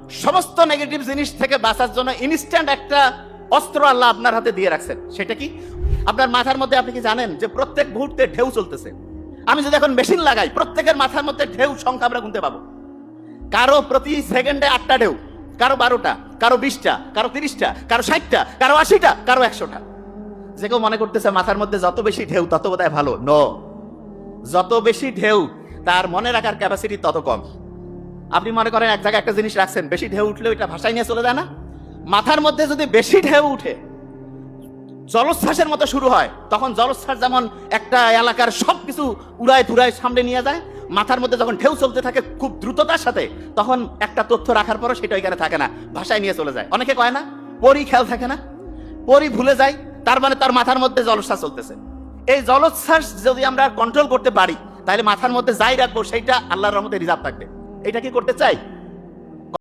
সমস্ত নেগেটিভ জিনিস থেকে বাঁচার জন্য ইনস্ট্যান্ট একটা অস্ত্র আল্লাহ আপনার হাতে দিয়ে রাখছেন। সেটা কি? আপনার মাথার মধ্যে আপনি কি জানেন যে প্রত্যেক মুহূর্তে ঢেউ চলতেছে? আমি যদি এখন মেশিন লাগাই, প্রত্যেকের মাথার মধ্যে ঢেউ সংখ্যা আমরা গুনতে পাবো। কারো প্রতি সেকেন্ডে 8টা ঢেউ, কারো 12টা, কারো 20টা, কারো 30টা, কারো 60টা, কারো 80টা, কারো 100টা। যে কেউ মনে করতেছে মাথার মধ্যে যত বেশি ঢেউ তত বোধহয় ভালো। নো, যত বেশি ঢেউ তার মনে রাখার ক্যাপাসিটি তত কম। আপনি মনে করেন এক জায়গায় একটা জিনিস রাখছেন, বেশি ঢেউ উঠলে ওইটা ভাষায় নিয়ে চলে যায় না? মাথার মধ্যে যদি বেশি ঢেউ উঠে, জলোচ্ছ্বাসের মতো শুরু হয়, তখন জলোচ্ছ্বাস যেমন একটা এলাকার সবকিছু উড়ায় ধুরায় সামনে নিয়ে যায়, মাথার মধ্যে যখন ঢেউ চলতে থাকে খুব দ্রুততার সাথে, তখন একটা তথ্য রাখার পরও সেটা এখানে থাকে না, ভাষায় নিয়ে চলে যায়। অনেকে কয় না পরি খেয়াল থাকে না, পরি ভুলে যায়, তার মানে তার মাথার মধ্যে জলোচ্ছ্বাস চলতেছে। এই জলোচ্ছ্বাস যদি আমরা কন্ট্রোল করতে পারি, তাহলে মাথার মধ্যে যাই রাখবো সেইটা আল্লাহর রহমতে রিজার্ভ থাকবে। এটা কি করতে চাই?